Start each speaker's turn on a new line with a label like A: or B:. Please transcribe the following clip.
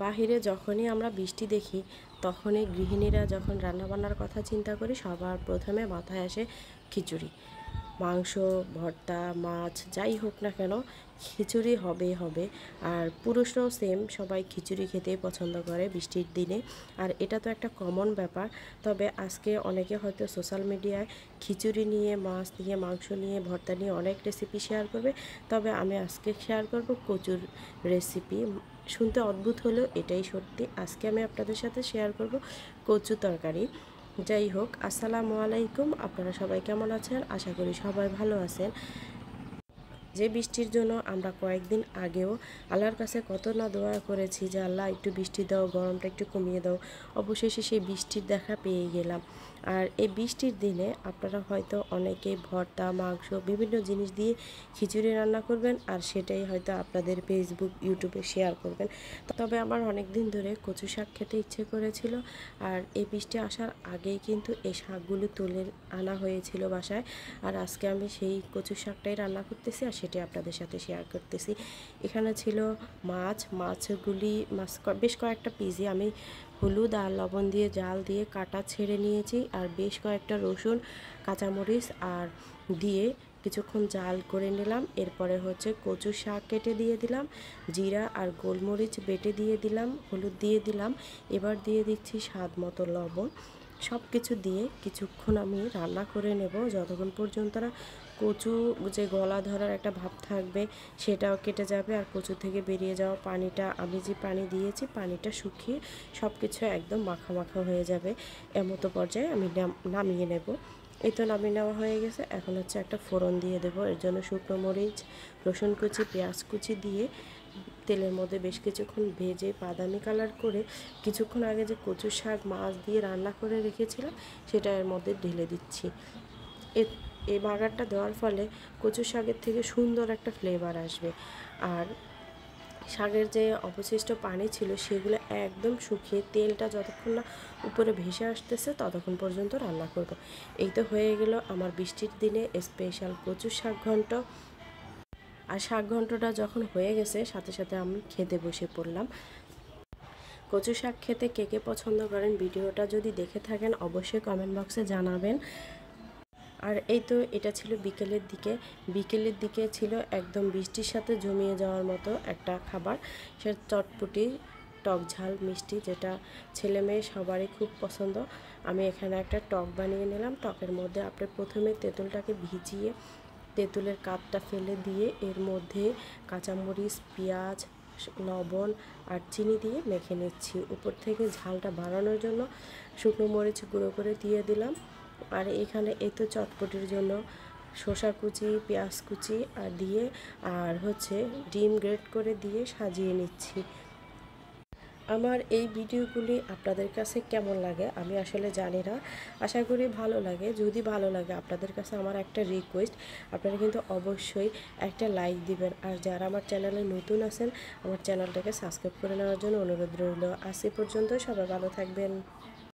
A: বাহিরে যখনই আমরা বৃষ্টি দেখি তখনই গৃহিণীরা যখন রান্নাবান্নার কথা চিন্তা করি সবার প্রথমে মাথায় আসে খিচুড়ি। মাংস, ভর্তা, মাছ যাই হোক না কেন খিচুড়ি হবেই হবে। আর পুরুষরাও সেম, সবাই খিচুড়ি খেতেই পছন্দ করে বৃষ্টির দিনে। আর এটা তো একটা কমন ব্যাপার। তবে আজকে অনেকে হয়তো সোশ্যাল মিডিয়ায় খিচুড়ি নিয়ে, মাছ নিয়ে, মাংস নিয়ে, ভর্তা নিয়ে অনেক রেসিপি শেয়ার করবে। তবে আমি আজকে শেয়ার করব কচুর রেসিপি। শুনতে অদ্ভুত হলেও এটাই সত্যি। আজকে আমি আপনাদের সাথে শেয়ার করব কচু তরকারি। যাই হোক, আসসালামু আলাইকুম। আপনারা সবাই কেমন আছেন? আশা করি সবাই ভালো আছেন। যে বৃষ্টির জন্য আমরা কয়েকদিন আগেও আল্লাহর কাছে কত না দোয়া করেছি যে আল্লাহ একটু বৃষ্টি দাও, গরমটা একটু কমিয়ে দাও। অবশেষে সেই বৃষ্টির দেখা পেয়ে গেলাম। আর এই বৃষ্টির দিনে আপনারা হয়তো অনেকেই ভর্তা, মাংস বিভিন্ন জিনিস দিয়ে খিচুড়ি রান্না করবেন, আর সেটাই হয়তো আপনাদের ফেসবুক, ইউটিউবে শেয়ার করবেন। তবে আমার অনেক দিন ধরে কচু শাক খেতে ইচ্ছে করেছিল। আর এই বৃষ্টি আসার আগেই কিন্তু এই শাকগুলো তুলে আনা হয়েছিল বাসায়। আর আজকে আমি সেই কচু শাকটাই রান্না করতেছি, আর সেটাই আপনাদের সাথে শেয়ার করতেছি। এখানে ছিল মাছগুলি বেশ কয়েকটা পিসই আমি হলুদ আর লবণ দিয়ে জাল দিয়ে কাটা ছেড়ে নিয়েছি। আর বেশ কয়েকটা রসুন, কাঁচামরিচ আর দিয়ে কিছুক্ষণ জাল করে নিলাম। এরপরে হচ্ছে কচু শাক কেটে দিয়ে দিলাম, জিরা আর গোলমরিচ বেটে দিয়ে দিলাম, হলুদ দিয়ে দিলাম। এবার দিয়ে দিচ্ছি স্বাদ মতো লবণ। সব কিছু দিয়ে কিছুক্ষণ আমি রান্না করে নেব, যতক্ষণ পর্যন্ত না কচু যে গলা ধরার একটা ভাব থাকবে সেটাও কেটে যাবে, আর কচু থেকে বেরিয়ে যাওয়া পানিটা, আমি যে পানি দিয়েছি পানিটা শুকিয়ে সব কিছু একদম মাখা মাখা হয়ে যাবে। এমতো পর্যায়ে আমি নামিয়ে নেব। এই তো নামিয়ে নেওয়া হয়ে গেছে। এখন হচ্ছে একটা ফোড়ন দিয়ে দেবো। এর জন্য শুকনো মরিচ, রসুন কুচি, পেঁয়াজ কুচি দিয়ে তেলের মধ্যে বেশ কিছুক্ষণ ভেজে বাদামি কালার করে কিছুক্ষণ আগে যে কচু শাক মাছ দিয়ে রান্না করে রেখেছিলাম সেটা এর মধ্যে ঢেলে দিচ্ছি। এই বাগারটা দেওয়ার ফলে কচু শাকের থেকে সুন্দর একটা ফ্লেভার আসবে। আর শাকের যে অবশিষ্ট পানি ছিল সেগুলো একদম শুকিয়ে তেলটা যতক্ষণ না উপরে ভেসে আসতেছে ততক্ষণ পর্যন্ত রান্না করব। এই তো হয়ে গেল আমার বৃষ্টির দিনে স্পেশাল কচু শাক ঘন্ট। আর শাক ঘন্টটা যখন হয়ে গেছে সাথে সাথে আমি খেতে বসে পড়লাম। কচু শাক খেতে কে কে পছন্দ করেন, ভিডিওটা যদি দেখে থাকেন অবশ্যই কমেন্ট বক্সে জানাবেন। আর এই তো এটা ছিল বিকেলের দিকে ছিল একদম বৃষ্টির সাথে জমিয়ে যাওয়ার মতো একটা খাবার। সে চটপটি টক ঝাল মিষ্টি, যেটা ছেলে মেয়ে সবারই খুব পছন্দ। আমি এখানে একটা টক বানিয়ে নিলাম। টকের মধ্যে আপনি প্রথমে তেঁতুলটাকে ভিজিয়ে তেঁতুলের কাপটা ফেলে দিয়ে এর মধ্যে কাঁচামরিচ, পেঁয়াজ, লবণ আর চিনি দিয়ে মেখে নিচ্ছি। উপর থেকে ঝালটা বাড়ানোর জন্য শুকনো মরিচ গুঁড়ো করে দিয়ে দিলাম। আর এখানে এই তো চটপটির জন্য শসা কুচি, পেঁয়াজ কুচি আর দিয়ে আর হচ্ছে ডিম গ্রেট করে দিয়ে সাজিয়ে নিচ্ছি। আমার এই ভিডিওগুলি আপনাদের কাছে কেমন লাগে আমি আসলে জানি না। আশা করি ভালো লাগে। যদি ভালো লাগে আপনাদের কাছে আমার একটা রিকোয়েস্ট, আপনারা কিন্তু অবশ্যই একটা লাইক দিবেন। আর যারা আমার চ্যানেলে নতুন আছেন আমার চ্যানেলটাকে সাবস্ক্রাইব করে নেওয়ার জন্য অনুরোধ রইল। আজ এ পর্যন্ত, সবাই ভালো থাকবেন।